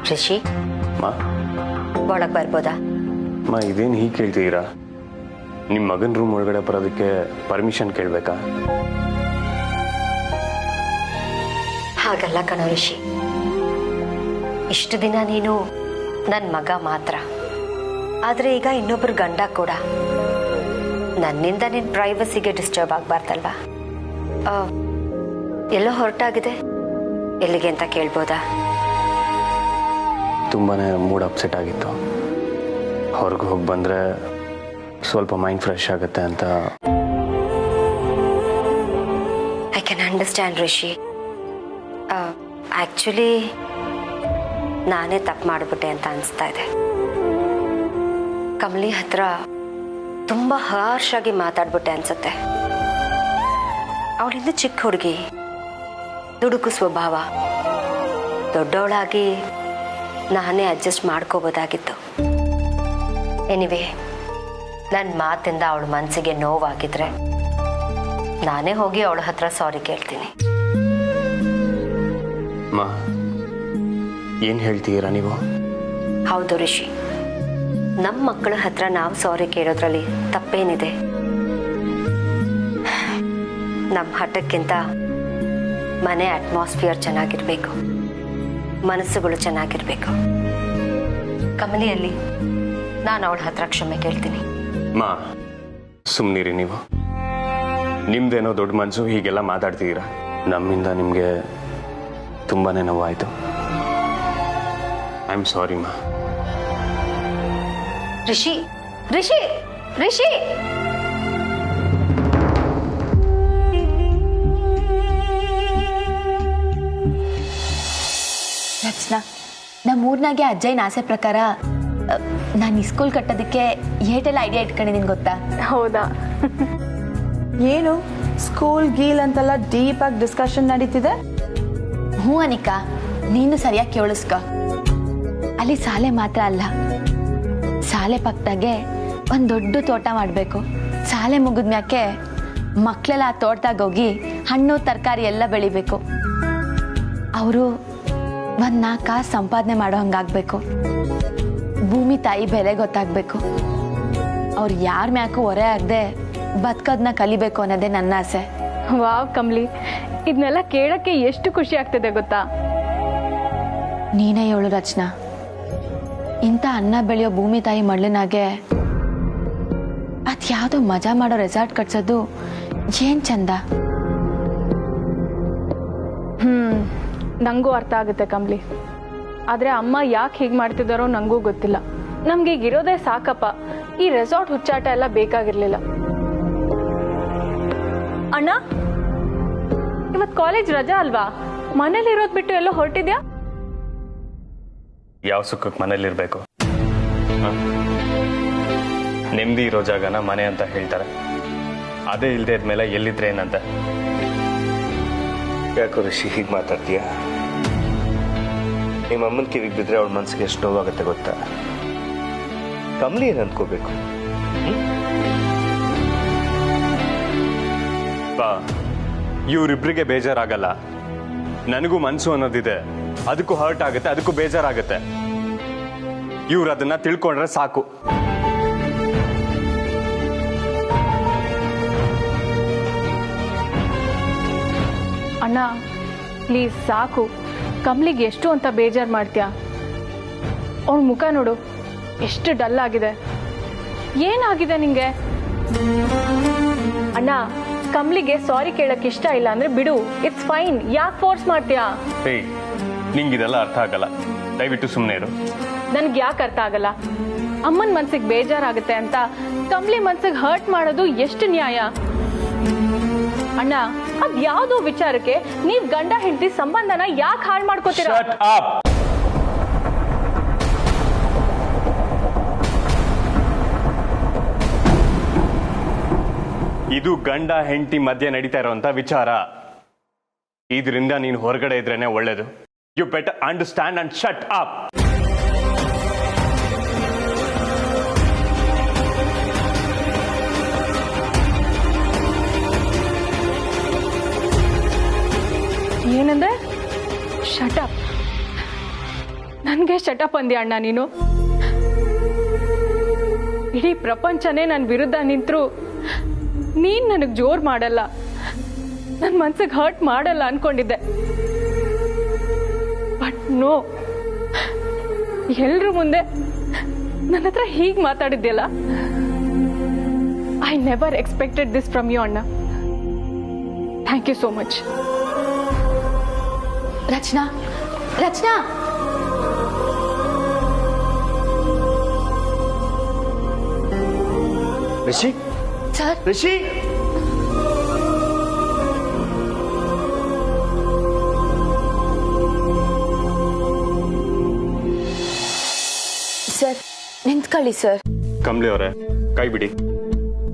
ರಿಷಿ ಮಾ ಒಳಗೆ ಬರ್ಬೋದಾ? ಮಾ ಇದೇನು ಹೀಗೆ ಕೇಳ್ತಿದ್ದೀರಾ? ನಿಮ್ಮ ಮಗನ ರೂಮ್ ಒಳಗಡೆ ಬರೋದಕ್ಕೆ ಪರ್ಮಿಷನ್ ಕೇಳಬೇಕಾ? ಹಾಗಲ್ಲ ಕಣೋ ರಿಷಿ, ಇಷ್ಟು ದಿನ ನೀನು ನನ್ನ ಮಗ ಮಾತ್ರ, ಆದರೆ ಈಗ ಇನ್ನೊಬ್ಬರು ಗಂಡ ಕೂಡ. ನನ್ನಿಂದ ನಿನ್ನ ಪ್ರೈವಸಿಗೆ ಡಿಸ್ಟರ್ಬ್ ಆಗಬಾರ್ದಲ್ವಾ? ಎಲ್ಲೋ ಹೊರಟಾಗಿದೆ, ಎಲ್ಲಿಗೆ ಅಂತ ಕೇಳ್ಬೋದಾ? ತುಂಬಾ ಮೂಡ್ ಅಪ್ಸೆಟ್ ಆಗಿತ್ತು. ಹೊರಗೆ ಹೋಗಿ ಬಂದರೆ ಸ್ವಲ್ಪ ಮೈಂಡ್ ಫ್ರೆಶ್ ಆಗುತ್ತೆ ಅಂತ. I can understand Rishi. Actually ನಾನೇ ತಪ್ಪು ಮಾಡಿಬಿಟ್ಟೆ ಅಂತ ಅನಿಸ್ತಾ ಇದೆ. ಕಮಲಿ ಹತ್ರ ತುಂಬ ಹಾರ್ಶ್ ಆಗಿ ಮಾತಾಡ್ಬಿಟ್ಟೆ ಅನ್ಸುತ್ತೆ. ಅವಳಿಂದ ಚಿಕ್ಕ ಹುಡುಗಿ, ದುಡುಕು ಸ್ವಭಾವ. ದೊಡ್ಡವಳಾಗಿ ನಾನೇ ಅಡ್ಜಸ್ಟ್ ಮಾಡ್ಕೋಬೋದಾಗಿತ್ತು. ಎನಿವೆ, ನನ್ನ ಮಾತಿಂದ ಅವಳ ಮನಸ್ಸಿಗೆ ನೋವಾಗಿದ್ರೆ ನಾನೇ ಹೋಗಿ ಅವಳ ಹತ್ರ ಸಾರಿ ಕೇಳ್ತೀನಿ. ಮಾ ಏನು ಹೇಳ್ತೀರಾ ನೀವು? ಹೌದು ರಿಷಿ, ನಮ್ಮ ಮಕ್ಕಳ ಹತ್ರ ನಾವು ಸಾರಿ ಕೇಳೋದ್ರಲ್ಲಿ ತಪ್ಪೇನಿದೆ? ನಮ್ಮ ಹಠಕ್ಕಿಂತ ಮನೆ ಅಟ್ಮಾಸ್ಫಿಯರ್ ಚೆನ್ನಾಗಿರ್ಬೇಕು, ಮನಸ್ಸುಗಳು ಚೆನ್ನಾಗಿರ್ಬೇಕು. ಕಮಲಿಯಲ್ಲಿ ನಾನು ಅವಳ ಹತ್ರ ಕ್ಷಮೆ ಕೇಳ್ತೀನಿ. ಮಾ ಸುಮ್ಮನಿರಿ ನೀವು. ನಿಮ್ದೇನೋ ದೊಡ್ಡ ಮನಸ್ಸು, ಹೀಗೆಲ್ಲ ಮಾತಾಡ್ತಿದ್ದೀರಾ. ನಮ್ಮಿಂದ ನಿಮಗೆ ತುಂಬಾ ನೋವಾಯಿತು. ಐ ಆಮ್ ಸಾರಿ ಮಾ. ರಿಷಿ ರಿಷಿ ರಿಷಿ ರಚನಾ, ನಮ್ಮೂರ್ನಾಗೆ ಅಜ್ಜಯ್ಯನ ಆಸೆ ಪ್ರಕಾರ ನಾನು ಸ್ಕೂಲ್ ಕಟ್ಟೋದಕ್ಕೆ ಏಟೆಲ್ಲ ಐಡಿಯಾ ಇಟ್ಕೊಂಡಿದ್ದೀನಿ ಗೊತ್ತಾ? ಹೌದಾ? ಏನು ಸ್ಕೂಲ್ ಗೀಲ್ ಅಂತೆಲ್ಲ ಡೀಪ್ ಆಗಿ ಡಿಸ್ಕಷನ್ ನಡೀತಿದೆ? ಹ್ಞೂ ಅನಿಕಾ, ನೀನು ಸರಿಯಾಗಿ ಕೇಳಿಸ್ಕೊ. ಅಲ್ಲಿ ಶಾಲೆ ಮಾತ್ರ ಅಲ್ಲ, ಶಾಲೆ ಪಕ್ಕದಾಗೆ ಒಂದು ದೊಡ್ಡ ತೋಟ ಮಾಡಬೇಕು. ಶಾಲೆ ಮುಗಿದ್ಮ್ಯಾಕೆ ಮಕ್ಕಳೆಲ್ಲ ಆ ತೋಟದಾಗ ಹೋಗಿ ಹಣ್ಣು ತರಕಾರಿ ಎಲ್ಲ ಬೆಳಿಬೇಕು. ಅವರು ಒಂದು 4 ಕಾಸು ಸಂಪಾದನೆ ಮಾಡೋ ಹಂಗಾಗಬೇಕು. ಭೂಮಿ ತಾಯಿ ಬೆಲೆ ಗೊತ್ತಾಗಬೇಕು. ಅವ್ರು ಯಾರ ಮ್ಯಾಕು ಹೊರೆ ಆಗದೆ ಬದುಕೋದನ್ನ ಕಲಿಬೇಕು ಅನ್ನೋದೇ ನನ್ನ ಆಸೆ. ವಾವ್ ಕಮ್ಲಿ, ಇದನ್ನೆಲ್ಲ ಕೇಳಕ್ಕೆ ಎಷ್ಟು ಖುಷಿ ಆಗ್ತದೆ ಗೊತ್ತಾ? ನೀನೇ ಹೇಳು ರಚನಾ, ಇಂಥ ಅನ್ನ ಬೆಳೆಯೋ ಭೂಮಿ ತಾಯಿ ಮಳ್ಳನಾಗೆ ಅದ್ಯಾವುದೋ ಮಜಾ ಮಾಡೋ ರೆಸಾರ್ಟ್ ಕಟ್ಸೋದು ಏನ್ ಚಂದ. ನಂಗೂ ಅರ್ಥ ಆಗುತ್ತೆ ಕಮ್ಲಿ, ಆದ್ರೆ ಅಮ್ಮ ಯಾಕೆ ಹೀಗೆ ಮಾಡ್ತಿದ್ದಾರೋ ನಂಗೂ ಗೊತ್ತಿಲ್ಲ. ನಮ್ಗೆ ಈಗ ಇರೋದೇ ಸಾಕಪ್ಪ, ಈ ರೆಸಾರ್ಟ್ ಹುಚ್ಚಾಟ ಎಲ್ಲ ಬೇಕಾಗಿರ್ಲಿಲ್ಲ. ಅಣ್ಣ, ಇವತ್ ಕಾಲೇಜ್ ರಜಾ ಅಲ್ವಾ? ಮನೇಲಿ ಇರೋದ್ ಬಿಟ್ಟು ಎಲ್ಲೋ ಹೊರಟಿದ್ಯಾ? ಯಾವ ಸುಖಕ್ಕೆ ಮನೇಲಿರ್ಬೇಕು? ನೆಮ್ಮದಿ ಇರೋ ಜಾಗನ ಮನೆ ಅಂತ ಹೇಳ್ತಾರೆ. ಅದೇ ಇಲ್ಲದೆ ಇದ್ಮೇಲೆ ಎಲ್ಲಿದ್ರೆ ಏನಂತ. ಯಾಕೋ ಋಷಿ ಹೀಗೆ ಮಾತಾಡ್ತೀಯ? ನಿಮ್ಮ ಅಮ್ಮನ ಕಿವಿಗೆ ಬಿದ್ದರೆ ಅವಳ ಮನಸ್ಸಿಗೆ ಎಷ್ಟು ನೋವಾಗುತ್ತೆ ಗೊತ್ತಾ? ಕಮ್ಲಿ ಏನು ಅಂದ್ಕೋಬೇಕು? ಬಾ, ಇವರಿಬ್ರಿಗೆ ಬೇಜಾರಾಗಲ್ಲ, ನನಗೂ ಮನಸ್ಸು ಅನ್ನೋದಿದೆ. ಅದಕ್ಕೂ ಹರ್ಟ್ ಆಗುತ್ತೆ, ಅದಕ್ಕೂ ಬೇಜಾರಾಗುತ್ತೆ. ಇವ್ರು ಅದನ್ನ ತಿಳ್ಕೊಂಡ್ರೆ ಸಾಕು. ಅಣ್ಣ ಪ್ಲೀಸ್ ಸಾಕು. ಕಮ್ಲಿಗೆ ಎಷ್ಟು ಅಂತ ಬೇಜಾರು ಮಾಡ್ತೀಯ? ಅವಳ ಮುಖ ನೋಡು, ಎಷ್ಟು ಡಲ್ ಆಗಿದೆ. ಏನಾಗಿದೆ ನಿಂಗೆ? ಅಣ್ಣ, ಕಮ್ಲಿಗೆ ಸಾರಿ ಕೇಳಕ್ ಇಷ್ಟ ಇಲ್ಲ ಅಂದ್ರೆ ಬಿಡು, ಇಟ್ಸ್ ಫೈನ್. ಯಾಕೆ ಫೋರ್ಸ್ ಮಾಡ್ತೀಯಾ? ಏಯ್, ನಿಂಗಿದೆಲ್ಲ ಅರ್ಥ ಆಗಲ್ಲ, ದಯವಿಟ್ಟು ಸುಮ್ಮನೆ ಇರು. ನನ್ಗೆ ಯಾಕೆ ಅರ್ಥ ಆಗಲ್ಲ? ಅಮ್ಮನ ಮನ್ಸಿಗೆ ಬೇಜಾರಾಗುತ್ತೆ ಅಂತ ಕಮ್ಲಿ ಮನ್ಸಿಗೆ ಹರ್ಟ್ ಮಾಡೋದು ಎಷ್ಟು ನ್ಯಾಯ? ಅಣ್ಣ, ಅದ್ ಯಾವ್ದೋ ವಿಚಾರಕ್ಕೆ ನೀವ್ ಗಂಡ ಹೆಂಡತಿ ಸಂಬಂಧನ ಯಾಕೆ ಹಾಳು ಮಾಡ್ಕೋತೀರಾ? Shut up! ಇದು ಗಂಡ ಹೆಂಡತಿ ಮಧ್ಯೆ ನಡೀತಾ ಇರುವಂತ ವಿಚಾರ. ಇದರಿಂದ ನೀನು ಹೊರಗಡೆ ಇದ್ರೇನೆ ಒಳ್ಳೇದು. You better understand and shut up. ಏನಂದ್ರೆ ಶಟ್ ಅಪ್? ನನ್ಗೆ ಶಟಪ್ ಅಂದ್ಯ ಅಣ್ಣ ನೀನು. ಇಡೀ ಪ್ರಪಂಚನೇ ನನ್ನ ವಿರುದ್ಧ ನಿಂತರು ನೀನ್ ನನಗೆ ಜೋರ್ ಮಾಡಲ್ಲ, ನನ್ನ ಮನ್ಸಿಗೆ ಹರ್ಟ್ ಮಾಡಲ್ಲ ಅನ್ಕೊಂಡಿದ್ದೆ. ಬಟ್ ನೋ, ಎಲ್ರ ಮುಂದೆ ನನ್ನ ಹತ್ರ ಹೀಗೆ ಮಾತಾಡಿದ್ಯಲ್ಲ. I never expected this from you ಅಣ್ಣ. Thank you so much. Rachana, Rachana, Rishi, sir. Rishi, sir ನಿಂತ್ಕೊಳ್ಳಿ ಸರ್. ಕಮಲಿ ಅವರೇ, ಕೈ ಬಿಡಿ.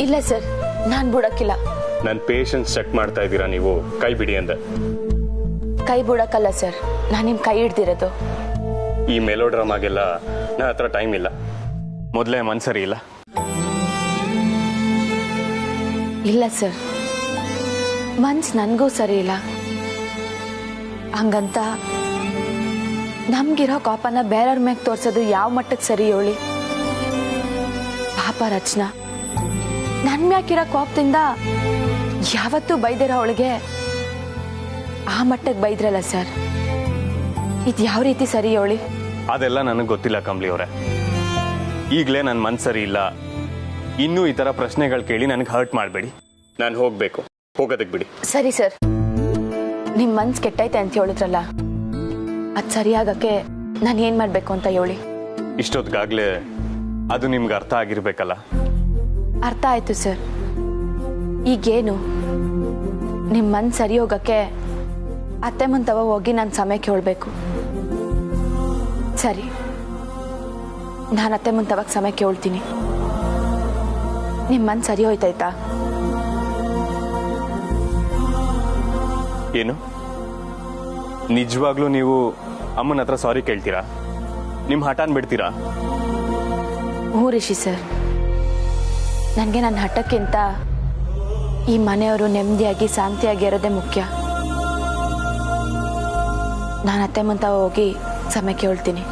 ಇಲ್ಲ ಸರ್, ನಾನು ಬಿಡಕ್ಕಿಲ್ಲ. ನನ್ನ ಪೇಷನ್ಸ್ ಚೆಕ್ ಮಾಡ್ತಾ ಇದ್ದೀರಾ ನೀವು, ಕೈ ಬಿಡಿ ಅಂದೆ. ಕೈ ಬಿಡಕ್ಕಲ್ಲ ಸರ್, ನಾನು ನಿಮ್ಮ ಕೈ ಹಿಡ್ದಿರೋದು. ಈ ಮೆಲೋ ಡ್ರಾಮಾಗೆಲ್ಲ ನನ್ನ ಹತ್ರ ಟೈಮ್ ಇಲ್ಲ. ಮೊದಲೇ ಮನ್ಸರಿ ಇಲ್ಲ. ಇಲ್ಲ ಸರ್, ಮನ್ಸು ನನಗೂ ಸರಿ ಇಲ್ಲ. ಹಂಗಂತ ನಮ್ಗಿರೋ ಕೋಪನ ಬೇರೆಯವ್ರ ಮ್ಯಾಗ ತೋರ್ಸೋದು ಯಾವ ಮಟ್ಟಕ್ಕೆ ಸರಿ ಹೇಳಿ? ಪಾಪ ರಚನಾ, ನನ್ ಮ್ಯಾಕಿರೋ ಕೋಪದಿಂದ ಯಾವತ್ತೂ ಬೈದಿರೋ ಅವಳಿಗೆ ಆ ಮಟ್ಟಕ್ಕೆ ಬೈದ್ರಲ್ಲ ಸರ್, ಇದು ಯಾವ ರೀತಿ ಸರಿ ಹೇಳಿ? ಅದೆಲ್ಲ ನನಗೆ ಗೊತ್ತಿಲ್ಲ ಕಮಲಿ ಅವರೇ. ಈಗಲೇ ನನ್ನ ಮನ್ಸು ಸರಿ ಇಲ್ಲ. ಇನ್ನೂ ಈ ಥರ ಪ್ರಶ್ನೆಗಳು ಕೇಳಿ ನನಗೆ ಹರ್ಟ್ ಮಾಡಬೇಡಿ. ನಾನು ಹೋಗಬೇಕು, ಹೋಗೋದಕ್ಕೆ ಬಿಡಿ. ಸರಿ ಸರ್, ನಿಮ್ಮ ಮನ್ಸು ಕೆಟ್ಟೈತೆ ಅಂತ ಹೇಳಿದ್ರಲ್ಲ, ಅದು ಸರಿಯಾಗಕ್ಕೆ ನಾನು ಏನು ಮಾಡಬೇಕು ಅಂತ ಹೇಳಿ? ಇಷ್ಟೊತ್ತಿಗಾಗಲೇ ಅದು ನಿಮ್ಗೆ ಅರ್ಥ ಆಗಿರ್ಬೇಕಲ್ಲ. ಅರ್ಥ ಆಯ್ತು ಸರ್. ಈಗೇನು ನಿಮ್ಮ ಮನ್ಸು ಸರಿ ಹೋಗಕ್ಕೆ ಅತ್ತೆ ಮುಂತವ ಹೋಗಿ ನಾನು ಸಮಯ ಕೇಳಬೇಕು. ಸರಿ, ನಾನು ಅತ್ತೆ ಮುಂತವಾಗ ಸಮಯ ಕೇಳ್ತೀನಿ. ನಿಮ್ಮ ಮನ್ಸು ಸರಿ ಹೋಯ್ತಾಯ್ತಾ? ಏನು ನಿಜವಾಗ್ಲೂ ನೀವು ಅಮ್ಮನ ಹತ್ರ ಸಾರಿ ಕೇಳ್ತೀರಾ? ನಿಮ್ಮ ಹಠಾನ್ ಬಿಡ್ತೀರಾ? ಹ್ಞೂ ರಿಷಿ ಸರ್, ನನಗೆ ನನ್ನ ಹಠಕ್ಕಿಂತ ಈ ಮನೆಯವರು ನೆಮ್ಮದಿಯಾಗಿ ಶಾಂತಿಯಾಗಿ ಇರೋದೇ ಮುಖ್ಯ. ನಾನು ಅತ್ತೆ ಮುಂತ ಹೋಗಿ ಸಮಯ ಕೇಳ್ತೀನಿ.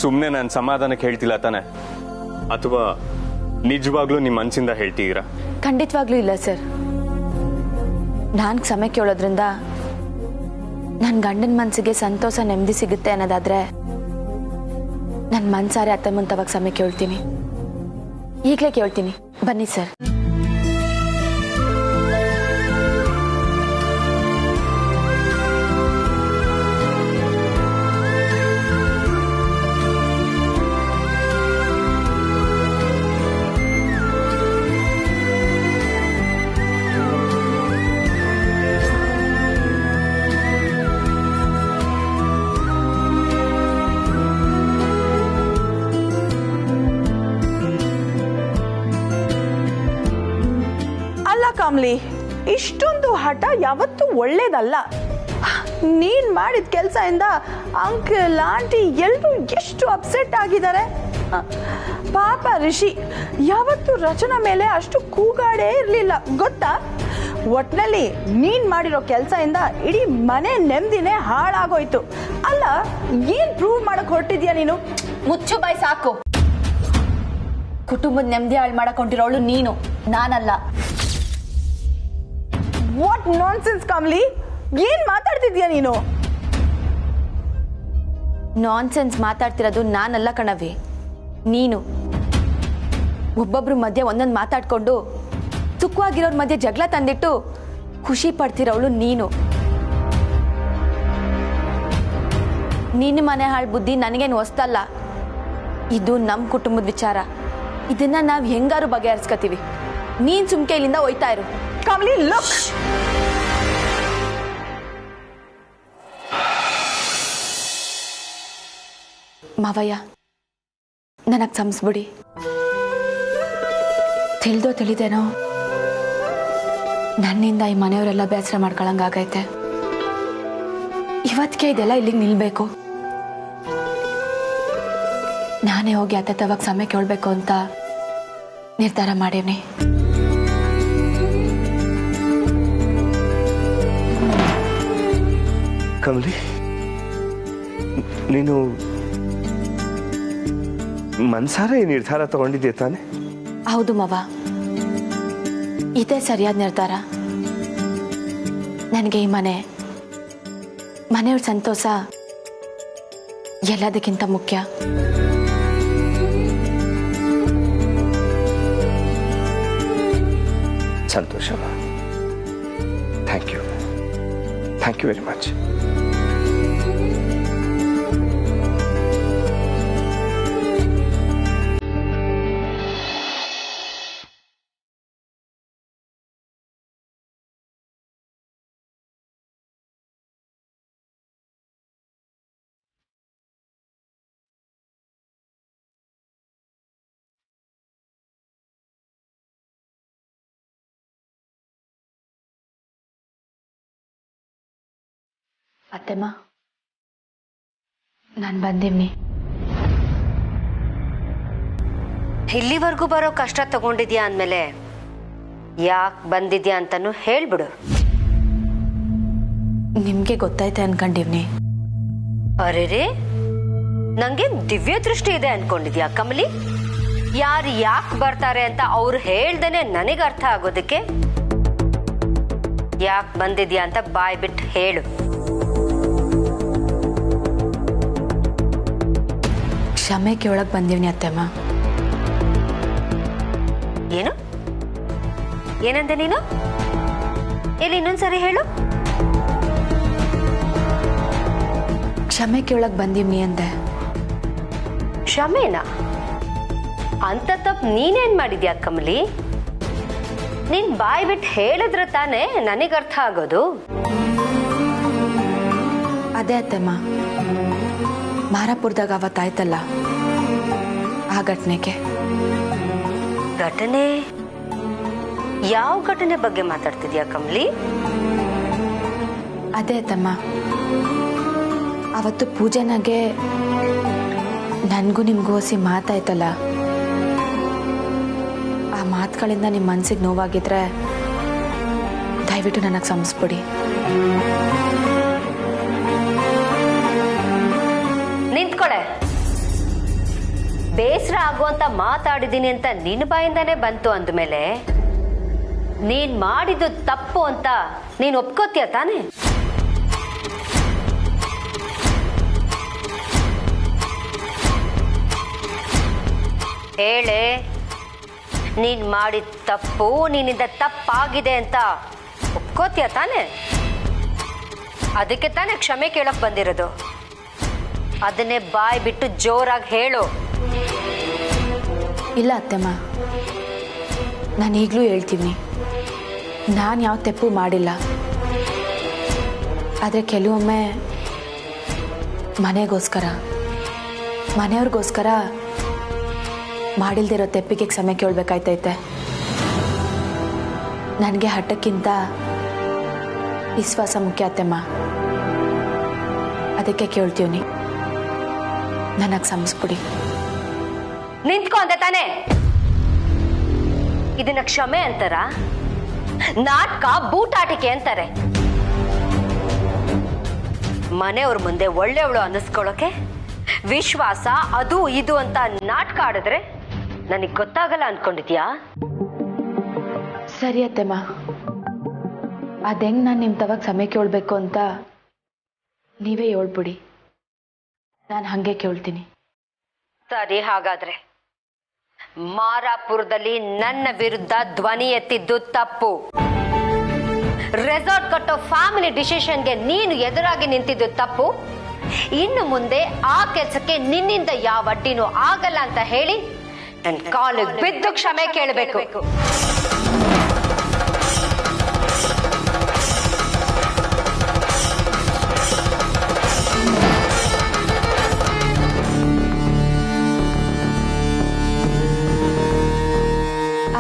ಸುಮ್ಮನೆ ನಾನು ಸಮಾಧಾನಕ್ಕೆ ಹೇಳ್ತಿಲ್ಲ ತಾನೆ? ಅಥವಾ ನಿಜವಾಗ್ಲೂ ನಿಮ್ಮ ಮನಸ್ಸಿಂದ ಹೇಳ್ತಿದ್ದೀರಾ? ಖಂಡಿತವಾಗ್ಲೂ ಇಲ್ಲ ಸರ್. ನಾನು ಸಮಯ ಕೇಳೋದ್ರಿಂದ ನನ್ನ ಗಂಡನ ಮನಸ್ಸಿಗೆ ಸಂತೋಷ ನೆಮ್ಮದಿ ಸಿಗುತ್ತೆ ಅನ್ನೋದಾದ್ರೆ ನನ್ನ ಮನ್ಸಾರೆ ಅತ್ತೆ ಮುಂತವಾಗ ಸಮಯ ಕೇಳ್ತೀನಿ. ಈಗಲೇ ಕೇಳ್ತೀನಿ, ಬನ್ನಿ ಸರ್. ಕಮಲಿ, ಇಷ್ಟೊಂದು ಹಠ ಯಾವತ್ತೂ ಒಳ್ಳೇದಲ್ಲ. ನೀನ್ ಮಾಡಿದ ಕೆಲಸದಿಂದ ಅಂಕಲ್ ಆಂಟಿ ಎಲ್ಲರೂ ಎಷ್ಟು ಅಪ್ಸೆಟ್ ಆಗಿದ್ದಾರೆ. ಪಾಪ ರಿಷಿ ಯಾವತ್ತೂ ರಚನಾ ಮೇಲೆ ಅಷ್ಟು ಕೂಗಾಡೇ ಇರಲಿಲ್ಲ, ಗೊತ್ತಾ? ಒಟ್ನಲ್ಲಿ ನೀನ್ ಮಾಡಿರೋ ಕೆಲಸದಿಂದ ಇಡೀ ಮನೆ ನೆಮ್ಮದಿನೇ ಹಾಳಾಗೋಯ್ತು. ಅಲ್ಲ, ಏನ್ ಪ್ರೂವ್ ಮಾಡಕ್ ಹೊರಟಿದ್ಯಾ ನೀನು? ಮುಚ್ಚು ಬಾಯ್ ಸಾಕು. ಕುಟುಂಬದ ನೆಮ್ಮದಿ ಹಾಳು ಮಾಡಕೊಂಡಿರೋಳು ನೀನು, ನಾನಲ್ಲ. ವಾಟ್ ನಾನ್ಸೆನ್ಸ್ ಕಮಲಿ, ಏನ್ ಮಾತಾಡ್ತಿದ್ಯಾ ನೀನು? ನಾನ್ಸೆನ್ಸ್ ಮಾತಾಡ್ತಿರೋದು ನಾನಲ್ಲ ಕಣವಿ, ನೀನು. ಒಬ್ಬೊಬ್ರು ಮಧ್ಯೆ ಒಂದೊಂದು ಮಾತಾಡ್ಕೊಂಡು ಸುಖವಾಗಿರೋರ್ ಮಧ್ಯೆ ಜಗಳ ತಂದಿಟ್ಟು ಖುಷಿ ಪಡ್ತಿರೋಳು ನೀನು. ನಿನ್ನ ಮನೆ ಹಾಳು ಬುದ್ಧಿ ನನಗೇನು ಹೊಸ್ತಲ್ಲ. ಇದು ನಮ್ಮ ಕುಟುಂಬದ ವಿಚಾರ. ಇದನ್ನ ನಾವು ಹೆಂಗಾರು ಬಗೆಹರಿಸ್ಕೊತೀವಿ. ನೀನ್ ಸುಮ್ಕೆ ಇಲ್ಲಿಂದ ಹೋಯ್ತಾ ಇರು. ಕಮಲಿ, ಲುಕ್, ಮಾವಯ್ಯ, ನನಗೆ ಕ್ಷಮಿಸ್ಬಿಡಿ. ತಿಳಿದೋ ತಿಳಿದೇನೋ ನನ್ನಿಂದ ಈ ಮನೆಯವರೆಲ್ಲ ಬೇಸರ ಮಾಡ್ಕೊಳಂಗಾಗೈತೆ. ಇವತ್ತಿಗೆ ಇದೆಲ್ಲ ಇಲ್ಲಿಗೆ ನಿಲ್ಬೇಕು. ನಾನೇ ಹೋಗಿ ಅತ್ತವಾಗ ಸಮಯ ಕೇಳಬೇಕು ಅಂತ ನಿರ್ಧಾರ ಮಾಡೀನಿ. ಕಮಲಿ, ನೀನು ಮನ್ಸಾರ ಈ ನಿರ್ಧಾರ ತಗೊಂಡಿದ್ದೆ ತಾನೆ? ಹೌದು ಮವ, ಇದೇ ಸರಿಯಾದ ನಿರ್ಧಾರ. ನನಗೆ ಈ ಮನೆಯವ್ರ ಸಂತೋಷ ಎಲ್ಲದಕ್ಕಿಂತ ಮುಖ್ಯ. ಸಂತೋಷಮ್ಮ, ಥ್ಯಾಂಕ್ ಯು ವೆರಿ ಮಚ್. ಅತ್ತೆಮ್ಮ, ನಾನು ಬಂದಿವ್ನಿ. ಇಲ್ಲಿವರೆಗೂ ಬರೋ ಕಷ್ಟ ತಗೊಂಡಿದ್ಯಾ ಅಂದಮೇಲೆ ಯಾಕೆ ಬಂದಿದ್ಯಾ ಅಂತಾನು ಹೇಳ್ಬಿಡು. ನಿಮ್ಗೆ ಗೊತ್ತಾಯ್ತೆ ಅನ್ಕೊಂಡಿವ್ನಿ. ಅರೆ, ನಂಗೆ ದಿವ್ಯ ದೃಷ್ಟಿ ಇದೆ ಅನ್ಕೊಂಡಿದ್ಯಾ ಕಮಲಿ? ಯಾರು ಯಾಕೆ ಬರ್ತಾರೆ ಅಂತ ಅವ್ರು ಹೇಳ್ದೇನೆ ನನಗೆ ಅರ್ಥ ಆಗೋದಕ್ಕೆ ಯಾಕೆ ಬಂದಿದ್ಯಾ ಅಂತ ಬಾಯ್ ಬಿಟ್ಟು ಹೇಳು. ಕ್ಷಮೆ ಕೇಳಕ್ ಬಂದಿವ್ನಿ ಅತ್ತೆಮ್ಮ. ಏನು ಏನಂದೆ ನೀನು? ಇಲ್ಲಿ ಇನ್ನೊಂದ್ಸರಿ ಹೇಳು. ಕ್ಷಮೆ ಕೇಳಕ್ ಬಂದಿವ್ನಿ ಅಂದೆ. ಕ್ಷಮೆನಾ? ಅಂತ ತಪ್ಪು ನೀನೇನ್ ಮಾಡಿದ್ಯಾ ಕಮಲಿ? ನೀನ್ ಬಾಯ್ ಬಿಟ್ಟು ಹೇಳಿದ್ರೆ ತಾನೇ ನನಗೆ ಅರ್ಥ ಆಗೋದು. ಅದೇ ಅತ್ತೆಮ್ಮ, ಮಾರಾಪುರದಾಗ ಅವತ್ತಾಯ್ತಲ್ಲ ಆ ಘಟನೆಗೆ. ಘಟನೆ? ಯಾವ ಘಟನೆ ಬಗ್ಗೆ ಮಾತಾಡ್ತಿದ್ಯಾ ಕಮಲಿ? ಅದೇ ಅತ್ತಮ್ಮ, ಅವತ್ತು ಪೂಜೆನಾಗೆ ನನಗೂ ನಿಮ್ಗೂ ಹೊಸಿ ಮಾತಾಯ್ತಲ್ಲ, ಆ ಮಾತುಗಳಿಂದ ನಿಮ್ಮ ಮನಸ್ಸಿಗೆ ನೋವಾಗಿದ್ರೆ ದಯವಿಟ್ಟು ನನಗೆ ಕ್ಷಮಿಸ್ಬಿಡಿ. ನಿಂತ್ಕೊಳೆ. ಬೇಸರ ಆಗುವಂತ ಮಾತಾಡಿದೀನಿ ಅಂತ ನಿನ್ನ ಬಾಯಿಂದಾನೇ ಬಂತು ಅಂದ್ಮೇಲೆ ನೀನ್ ಮಾಡಿದ್ದು ತಪ್ಪು ಅಂತ ನೀನ್ ಒಪ್ಕೋತೀಯ ತಾನೆ? ಹೇಳೆ, ನೀನ್ ಮಾಡಿದ ತಪ್ಪು ನಿನ್ನಿಂದ ತಪ್ಪಾಗಿದೆ ಅಂತ ಒಪ್ಕೋತೀಯ ತಾನೆ? ಅದಕ್ಕೆ ತಾನೇ ಕ್ಷಮೆ ಕೇಳಕ್ ಬಂದಿರೋದು. ಅದನ್ನೇ ಬಾಯ್ ಬಿಟ್ಟು ಜೋರಾಗಿ ಹೇಳು. ಇಲ್ಲ ಅತ್ತೆಮ್ಮ, ನಾನು ಈಗಲೂ ಹೇಳ್ತೀನಿ, ನಾನು ಯಾವ ತಪ್ಪು ಮಾಡಿಲ್ಲ. ಆದರೆ ಕೆಲವೊಮ್ಮೆ ಮನೆಯವ್ರಿಗೋಸ್ಕರ ಮಾಡಿಲ್ದಿರೋ ತೆಪ್ಪಿಗೆ ಕ್ಷಮೆ ಕೇಳಬೇಕಾಯ್ತೈತೆ. ನನಗೆ ಹಠಕ್ಕಿಂತ ವಿಶ್ವಾಸ ಮುಖ್ಯ ಅತ್ತೆಮ್ಮ. ಅದಕ್ಕೆ ಕೇಳ್ತೀವಿ, ನನಗೆ ಕ್ಷಮಿಸ್ಬಿಡಿ. ನಿಂತ್ಕೊ ಅಂದೆ ತಾನೆ? ಇದನ್ನ ಕ್ಷಮೆ ಅಂತಾರ? ನಾಟಕ, ಬೂಟಾಟಿಕೆ ಅಂತಾರೆ. ಮನೆಯವ್ರ ಮುಂದೆ ಒಳ್ಳೆಯವಳು ಅನ್ನಿಸ್ಕೊಳ್ಳೋಕೆ ವಿಶ್ವಾಸ ಅದು ಇದು ಅಂತ ನಾಟಕ ಆಡಿದ್ರೆ ನನಗೆ ಗೊತ್ತಾಗಲ್ಲ ಅನ್ಕೊಂಡಿದ್ಯಾ? ಸರಿ ಅತ್ತೆಮ್ಮ, ಅದೆಂಗ್ ನಾನು ನಿಮ್ಮ ತವಾಗ ಕ್ಷಮೆ ಕೇಳಬೇಕು ಅಂತ ನೀವೇ ಹೇಳ್ಬಿಡಿ, ನಾನು ಹಾಗೆ ಕೇಳ್ತೀನಿ. ಸರಿ, ಹಾಗಾದ್ರೆ ಮಾರಾಪುರದಲ್ಲಿ ನನ್ನ ವಿರುದ್ಧ ಧ್ವನಿ ಎತ್ತಿದ್ದು ತಪ್ಪು. ರೆಸಾರ್ಟ್ ಕಟ್ಟೋ ಫ್ಯಾಮಿಲಿ ಡಿಸಿಷನ್ಗೆ ನೀನು ಎದುರಾಗಿ ನಿಂತಿದ್ದು ತಪ್ಪು. ಇನ್ನು ಮುಂದೆ ಆ ಕೆಲಸಕ್ಕೆ ನಿನ್ನಿಂದ ಯಾವ ಅಡ್ಡಿನೂ ಆಗಲ್ಲ ಅಂತ ಹೇಳಿ ನನ್ನ ಕಾಲಿಗೆ ಬಿದ್ದು ಕ್ಷಮೆ ಕೇಳಬೇಕು.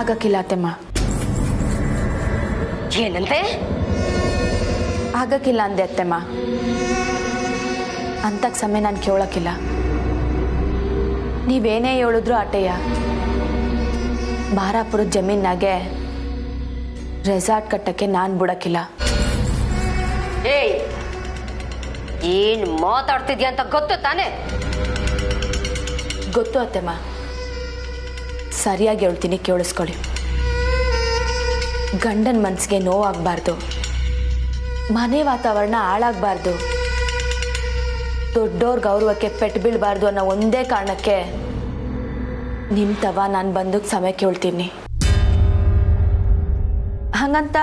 ಆಗಕ್ಕಿಲ್ಲ ಅತ್ತೆಮ್ಮ. ಏನಂತೆ? ಆಗಕ್ಕಿಲ್ಲ ಅಂದೆ ಅತ್ತೆಮ್ಮ. ಅಂತ ಸಮಯ ನಾನು ಕೇಳಕ್ಕಿಲ್ಲ. ನೀವೇನೇ ಹೇಳಿದ್ರು ಆಟೆಯ. ಮಾರಾಪುರದ ಜಮೀನಾಗೆ ರೆಸಾರ್ಟ್ ಕಟ್ಟಕ್ಕೆ ನಾನು ಬಿಡಕ್ಕಿಲ್ಲ. ಏಯ್, ಏನ್ ಮಾತಾಡ್ತಿದ್ಯಾ ಅಂತ ಗೊತ್ತು ತಾನೆ? ಗೊತ್ತು ಅತ್ತೆಮ್ಮ, ಸರಿಯಾಗಿ ಹೇಳ್ತೀನಿ, ಕೇಳಿಸ್ಕೊಳ್ಳಿ. ಗಂಡನ ಮನಸ್ಸಿಗೆ ನೋವಾಗಬಾರ್ದು, ಮನೆ ವಾತಾವರಣ ಹಾಳಾಗಬಾರ್ದು, ದೊಡ್ಡೋರ್ ಗೌರವಕ್ಕೆ ಪೆಟ್ಟು ಬೀಳಬಾರ್ದು ಅನ್ನೋ ಒಂದೇ ಕಾರಣಕ್ಕೆ ನಿಮ್ಮ ತವ ನಾನು ಬಂದಕ್ಕೆ ಸಮಯ ಕೇಳ್ತೀನಿ. ಹಾಗಂತ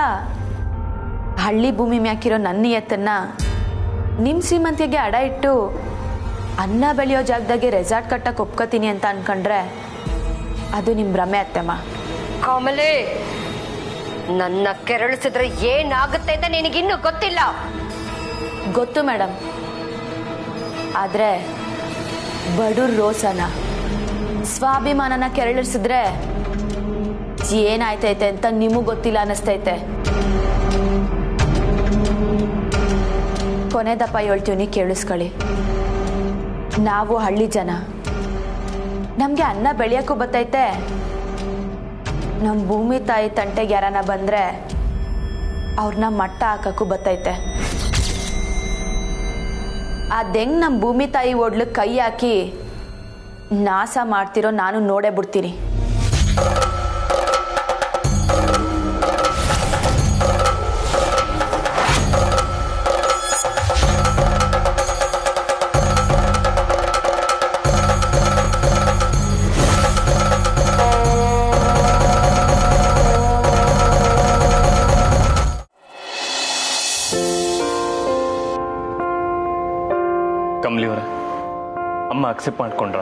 ಹಳ್ಳಿ ಭೂಮಿ ಮ್ಯಾಕಿರೋ ನನ್ನ ಎತ್ತನ್ನ ನಿಮ್ಮ ಶ್ರೀಮಂತಿಗೆ ಅಡ ಇಟ್ಟು ಅನ್ನ ಬೆಳೆಯೋ ಜಾಗದಾಗೆ ರೆಸಾರ್ಟ್ ಕಟ್ಟಕ್ಕೆ ಒಪ್ಕೋತೀನಿ ಅಂತ ಅನ್ಕೊಂಡ್ರೆ ಅದು ನಿಮ್ಮ ಭ್ರಮೆ ಅತ್ತೆಮ್ಮ. ಕಮಲೆ, ನನ್ನ ಕೆರಳಿಸಿದ್ರೆ ಏನಾಗುತ್ತೆ ಅಂತ ನಿನಗಿನ್ನೂ ಗೊತ್ತಿಲ್ಲ. ಗೊತ್ತು ಮೇಡಮ್, ಆದರೆ ಬಡವ್ರ ರೋಸನ ಸ್ವಾಭಿಮಾನನ ಕೆರಳಿಸಿದ್ರೆ ಏನಾಯ್ತೈತೆ ಅಂತ ನಿಮಗೂ ಗೊತ್ತಿಲ್ಲ ಅನ್ನಿಸ್ತೈತೆ. ಕೊನೆದಪ್ಪ ಹೇಳ್ತೀವಿ, ಕೇಳಿಸ್ಕೊಳ್ಳಿ. ನಾವು ಹಳ್ಳಿ ಜನ, ನಮಗೆ ಅನ್ನ ಬೆಳೆಯೋಕ್ಕೂ ಬತ್ತೈತೆ. ನಮ್ಮ ಭೂಮಿ ತಾಯಿ ತಂಟೆಗೆ ಯಾರನ್ನ ಬಂದರೆ ಅವ್ರನ್ನ ಮಟ್ಟ ಹಾಕಕ್ಕೂ ಬತ್ತೈತೆ. ಅದೆಂಗ್ ನಮ್ಮ ಭೂಮಿ ತಾಯಿ ಒಡ್ಲಿಗೆ ಕೈ ಹಾಕಿ ನಾಶ ಮಾಡ್ತಿರೋ ನಾನು ನೋಡೇ ಬಿಡ್ತೀನಿ. ಕಮಲಿ ಅವರ ಅಮ್ಮ ಅಕ್ಸೆಪ್ಟ್ ಮಾಡ್ಕೊಂಡ್ರ?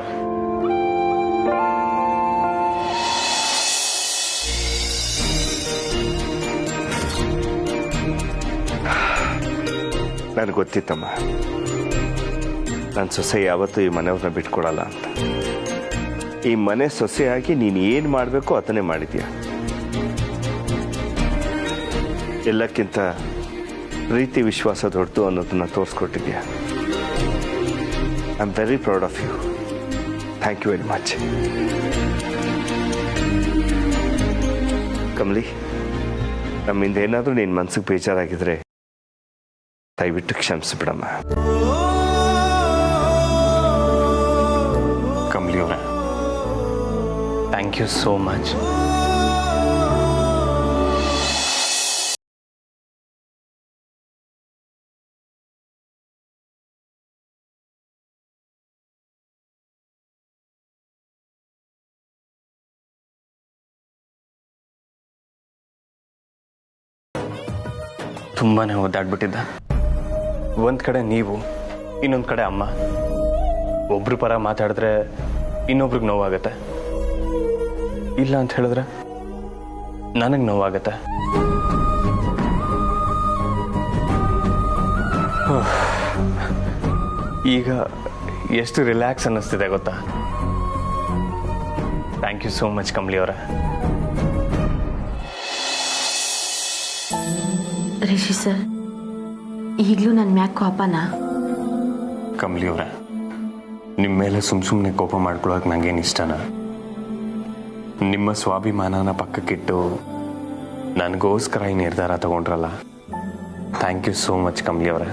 ನನಗೆ ಗೊತ್ತಿತ್ತಮ್ಮ, ನನ್ನ ಸೊಸೆ ಯಾವತ್ತೂ ಈ ಮನೆಯವ್ರನ್ನ ಬಿಟ್ಕೊಡಲ್ಲ ಅಂತ. ಈ ಮನೆ ಸೊಸೆಯಾಗಿ ನೀನು ಏನು ಮಾಡಬೇಕು ಅದನ್ನೇ ಮಾಡಿದ್ಯಾ. ಎಲ್ಲಕ್ಕಿಂತ ಪ್ರೀತಿ ವಿಶ್ವಾಸ ದೊಡ್ಡದು ಅನ್ನೋದನ್ನ ತೋರಿಸ್ಕೊಟ್ಟಿದ್ಯಾ. I am very proud of you. Thank you very much. Kamali, ನಮ್ಮಿಂದ ಏನಾದರೂ ನಿನ್ನ ಮನಸ್ಸಿಗೆ ಬೇಜಾರಾಗಿದ್ರೆ ದಯವಿಟ್ಟು ಕ್ಷಮಿಸ್ಬಿಡಮ್ಮ. ಕಮಲಿ ಅವರ, ಥ್ಯಾಂಕ್ ಯು ಸೋ ಮಚ್. ತುಂಬಾನೇ ಓದಾಡ್ಬಿಟ್ಟಿದ್ದ. ಒಂದ್ ಕಡೆ ನೀವು, ಇನ್ನೊಂದ್ ಕಡೆ ಅಮ್ಮ. ಒಬ್ರು ಪರ ಮಾತಾಡಿದ್ರೆ ಇನ್ನೊಬ್ರಿಗೆ ನೋವಾಗತ್ತೆ, ಇಲ್ಲ ಅಂತ ಹೇಳಿದ್ರೆ ನನಗೆ ನೋವಾಗತ್ತೆ. ಈಗ ಎಷ್ಟು ರಿಲ್ಯಾಕ್ಸ್ ಅನ್ನಿಸ್ತಿದೆ ಗೊತ್ತಾ. Thank you so much Kamali ಅವರ. ರಿಷಿ ಸರ್, ಈಗಲೂ ನನ್ನ ಮ್ಯಾಗ ಕೋಪನಾ? ಕಮಲಿ ಅವರ, ನಿಮ್ಮ ಮೇಲೆ ಸುಮ್ಮನೆ ಕೋಪ ಮಾಡ್ಕೊಳ್ಳೋಕೆ ನನಗೇನು ಇಷ್ಟನಾ? ನಿಮ್ಮ ಸ್ವಾಭಿಮಾನನ ಪಕ್ಕಕ್ಕಿಟ್ಟು ನನಗೋಸ್ಕರ ಈ ನಿರ್ಧಾರ ತಗೊಂಡ್ರಲ್ಲ, thank you so much Kamali ಅವರ.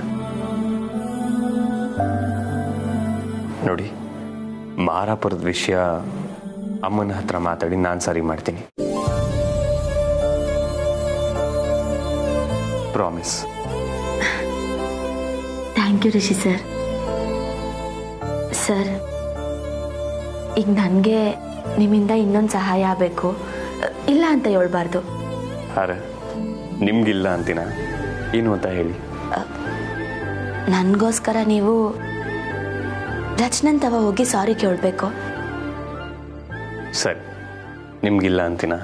ನೋಡಿ, ಮಾರಾಪುರದ ವಿಷಯ ಅಮ್ಮನ ಹತ್ರ ಮಾತಾಡಿ ನಾನು ಸರಿ ಮಾಡ್ತೀನಿ. Promise. Thank you Rishi sir. Sir, ಈಗ ನನಗೆ ನಿಮ್ಮಿಂದ ಇನ್ನೊಂದು ಸಹಾಯ ಆಗಬೇಕು, ಇಲ್ಲ ಅಂತ ಹೇಳ್ಬಾರ್ದು. ಅರೆ, ನಿಮ್ಗಿಲ್ಲ ಅಂತೀನ? ಏನು ಅಂತ ಹೇಳಿ. ನನಗೋಸ್ಕರ ನೀವು ರಚನಂತವ ಹೋಗಿ ಸಾರಿ ಕೇಳಬೇಕು. ಸರಿ, ನಿಮ್ಗಿಲ್ಲ ಅಂತೀನ?